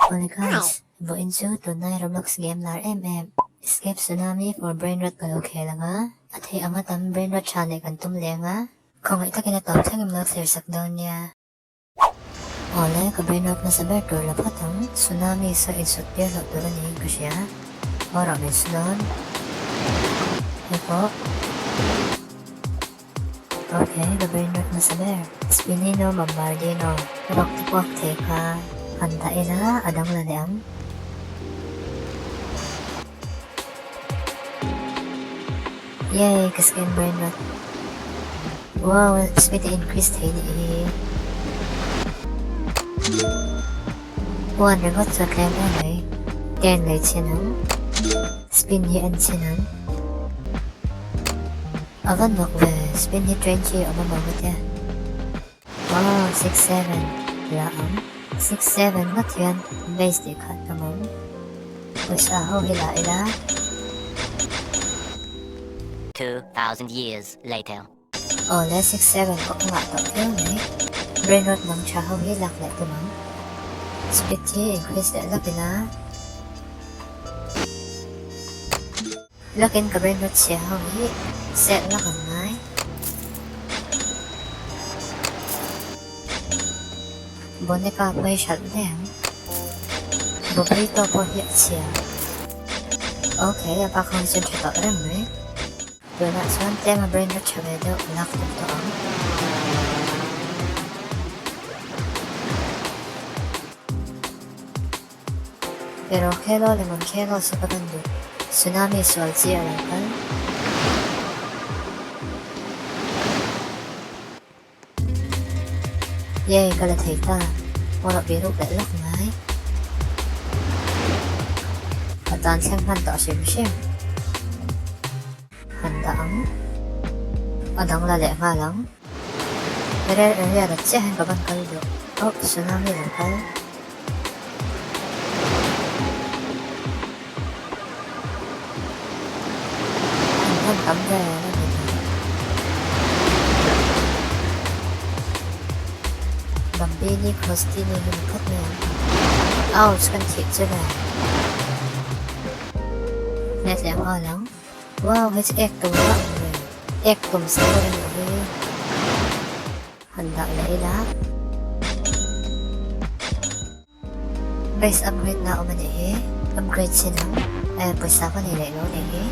Hola guys, vô into tunay Roblox game lar Escape Tsunami for Brainrot ka okay lang ha? At hi amatam Brainrot channel kan tumleng ha? Kung ita kinatawag sa ngimlag sirsak daw niya. Hola ka Brainrot na sa bertur lapatang Tsunami sa isot pirlo doon ni ko siya. Ora min sunon. Eko. Okay, ka Brainrot na sa ber. Spinino Bombardino. Waktikwak teka. Hantain na, adang laliam. Yay, kaskin Brainrot. Wow, speed increased hini. One regot sa claim anay. Ten late sinang. Spin hi an sinang. Avan makwe, spin hi 20 avan magot ya. Wow, 6-7. Laam. 6-7 ngot yan. Base di kat naman. Usaho hila-ila. 2,000 years later. Ole 6-7 ko nga to film eh. Brainrot ng chahaw hilak na ito man. Speed hi increase na laki na. Lakin ka Brainrot siya hi. Set na kang ngay. Boneka may shot din. Bubrito po hit siya. Okay, apa-concentrate ka rin eh. Doon na saan tema Brainrot siya medyo lakot to ang. Pero kelo lemon kelo sa pagando. Tsunami sual siya lang kan. Yay, kalatay ta. Wala biro galak ngay. Kataan siyang handa sim-sim. Handa ang adang lali nga lang. Pero at siya ang kabang kaldo. Oh, tsunami lang kal. Hanggang tambay na dito. Bambini, Crostini, lumikot na yan. Ouch, kan hit sila. Net lang ko lang. Wow, it's ektum na ang rin. Ektum sa rin rin. Handa na ila. Base upgrade na ako manihi. Upgrade silang. Ay, pwesa ko nila ilo nihi.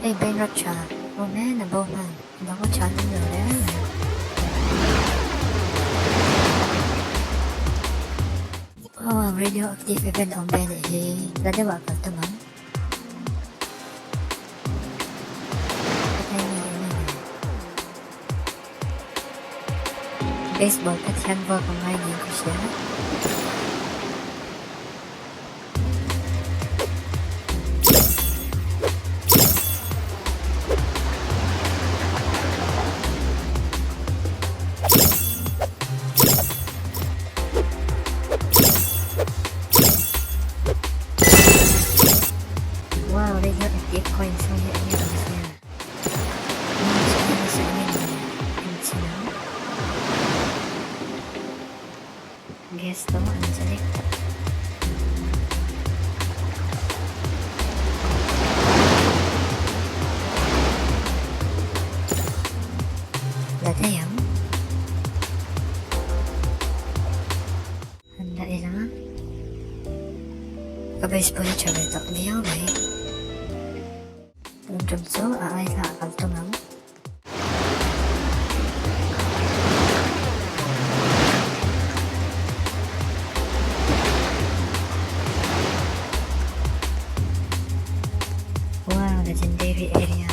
Ay, Brainrot siya. Oh man, nabaw man. Handa ko channel na rin. Oh, radioactive event ang bene ladawa ka teman. Baseball at handball pemainin ko siya. Wow, radioactive coins ang yan niya ang siya. Sa inyo niya. And sila. Guess to, ano sa likta. Latayam. Handa ilang. Kabais po yung chabito. Diyaw ba eh. Tunjumso, aay sa akal tumang. Wow, legendary area.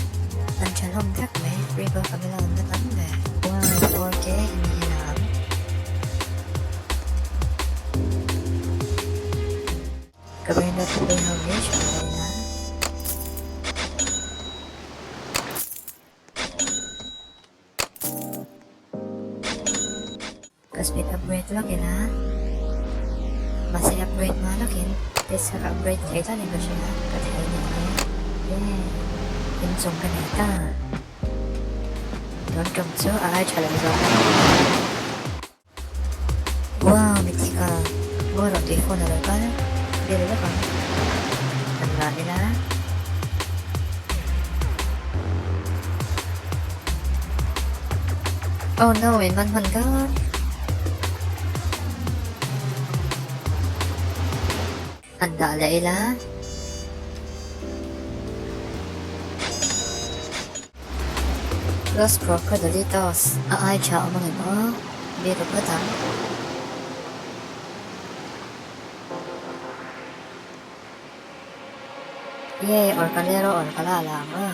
Anchalong dak may river kabilang na tanda. Wow, 4K, hindi hinaham. Kabilang po yung hawlish, alay na. Speed upgrade login ha. Masih upgrade mo login. Tapos upgrade kayo ito. Nego siya. Katay niya. Yeah. Insong ka na ito. Don't jump so. Ay, challenge ako. Wow, Mythical. siguro tifo na lokal. Dili ba kang? Tanda nila. Oh no, man ka. Handa ila. Los crocodilitos. Ay, chao mga mo. Biro ba tang? Yay, or kalero or kalala mo.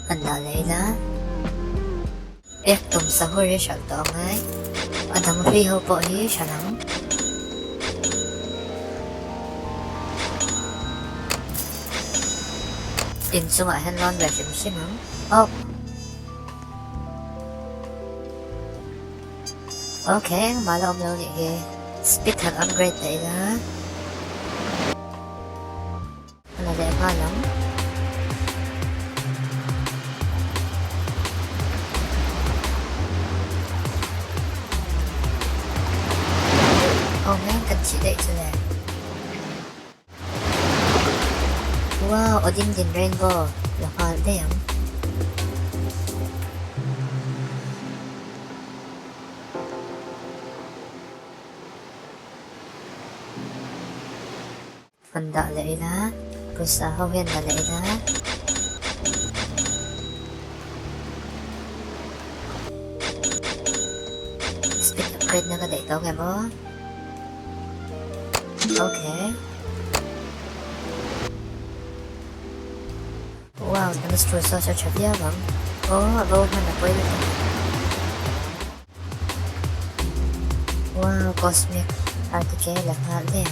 Handa ila. Ektum sa huri siya ito ngay. Adang fiho po siya lang. Inso nga henlon ba siya mo? Oh. Okay, malaw mo ni speed ang upgrade na ila. Ano na yung malam? Oh man, kanchida ito na. Wow, Odin din rainbow. Lokal din. Handa na ila. Pusahawin na ila. Speed upgrade na kada ito nga mo. Okay. Wow, na-destroy sa Chavia bang? Oh, about na pwede ito. Wow, cosmic article lahat din.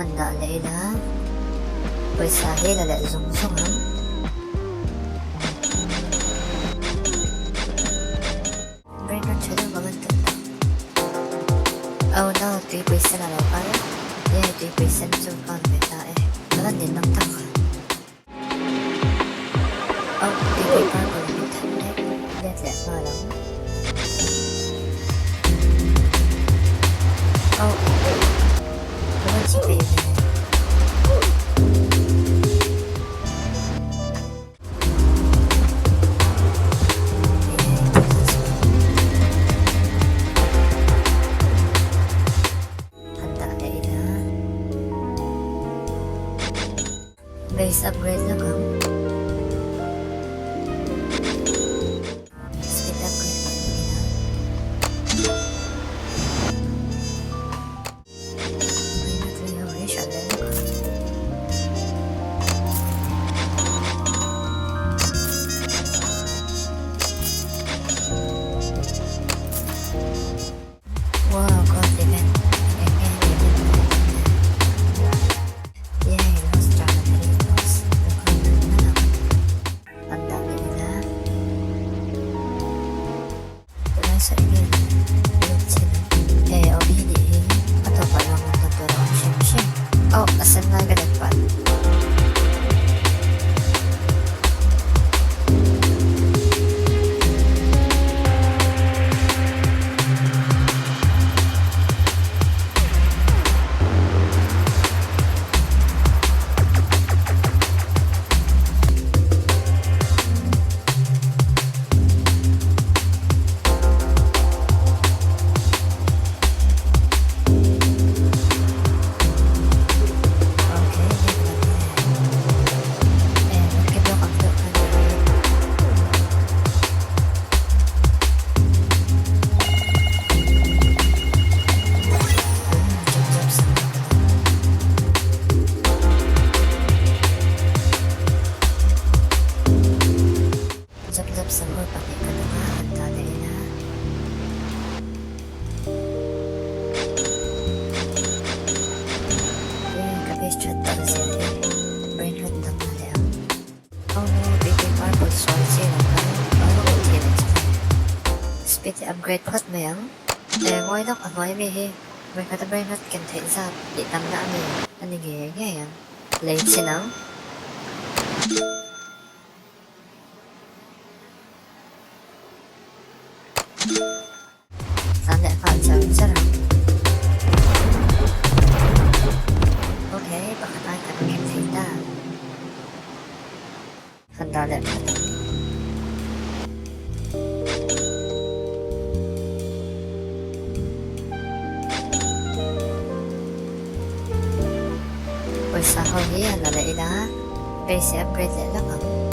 Handa na ila. Pwede lala zung-zung ha. Brainrot siya lang mga tanda. Oh no, 3 pwede na lang pala. Yeah, 3% yung content na eh. Wala din ng tanga. Oh, hindi pa ko lang internet. Let nga lang. Oh, naman si baby. Base upgrade na kang. Speed upgrade na kang. May natuloy siya na kang. Wow, confident. Sa inyo, ulit sila. Obili. Ato pa lang ang naturo ang siyem-siyem. Oh, asan na ganit pa? Speed upgrade pot mo yan? Ngoy dok, amoy mihi. May kata Brainrot kan tayo sa itam na ano yan. Anigay yan. lấy xin áo sáng đại phản sớm rất là ok bác tay cả em thấy ta phần đó đẹp buổi sáng hôm nay là lễ đá base upgrade lễ lắm không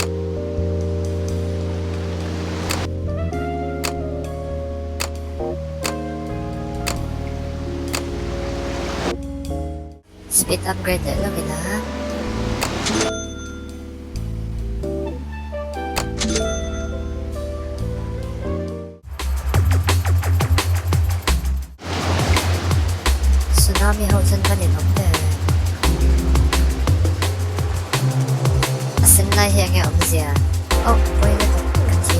speed upgrade lễ lắm đá Tsunami hậu dân văn điện ống đề xin lại hiện nghe ống gì à quay lại cái gì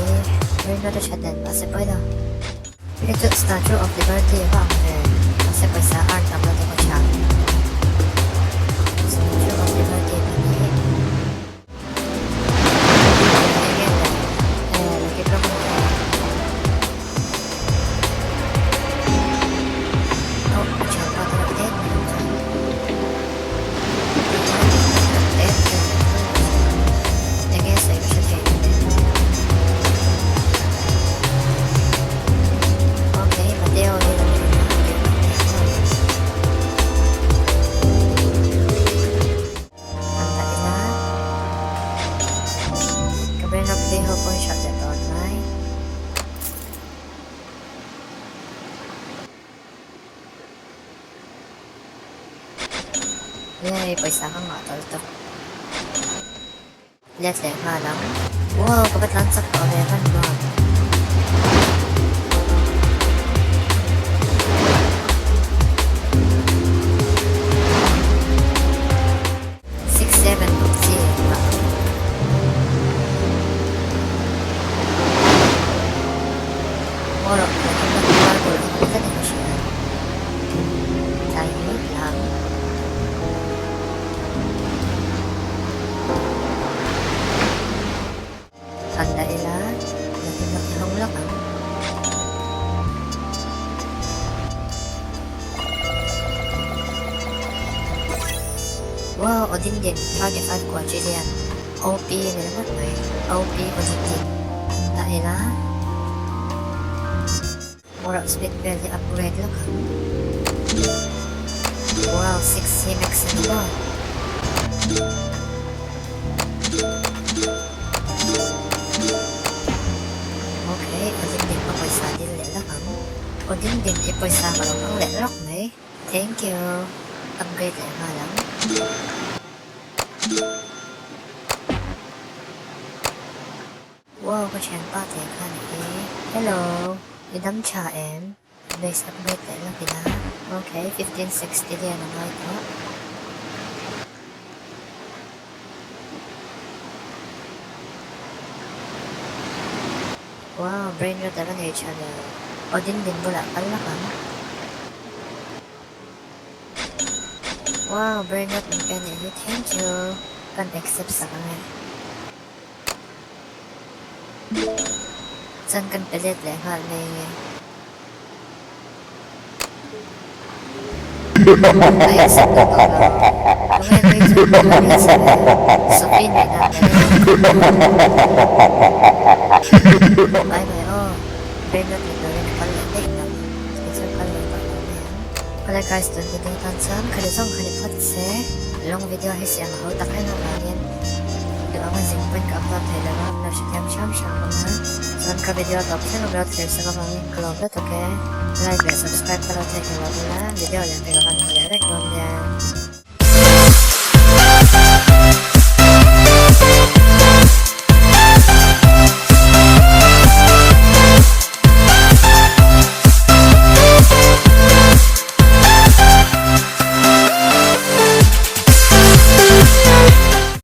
Brainrot đã chat đến sẽ quay đâu cái chút Statue of Liberty vào về sẽ quay xa art tầm lên cho con chàng Statue of Liberty là gì là cái block này chẳng qua tôi update I guess I should take it. Okay, Mateo did it. Ang kanila. Kabrin of the hope on shot at online. Yay, paisa ka nga tol. Let's let nga lang. Wow, kapat lansak pa ulitan ba? Six, seven, ba? Moro, nagbago lang. Ito din ko siya. Tahimik lang. Handa ila, naging lang. Wow, Odin din, 35 quadrillion. OP nila na may OP Odin din. Handa ila. Mura speed belly upgrade lang. Wow, 6 CMX na ba? Odin din ipoisa ka lang ang letrok may. Thank you. Upgrade lang nga lang. Wow, kacyan pa. Teka na eh. Hello. Idam cha em. Base upgrade lang pina. Okay, 1560 din ang mga ito. Wow, Brainrot naman na channel. Odin din wala pala ka. Wow, Brainrot ng kanili. Thank you. Kan accept sa kami. Saan kan pilit lang hal may I-accept na to lang. Kung may may so pin na natin. Brainrot nito rin nakalagay lang. Sponsor ka lang ito namin. Wala guys, doon video tansan. Kalisong kalipatse. Long video his yang hau takay ng langin. Doon ang zingpan ka-upload tayo lang. Narsiyam siyang mga. Saan ka video at option of blood clear sa kamangin kalobet, okay? Like and subscribe para tayo kalobet na. Video lang tayo kan mag-direct.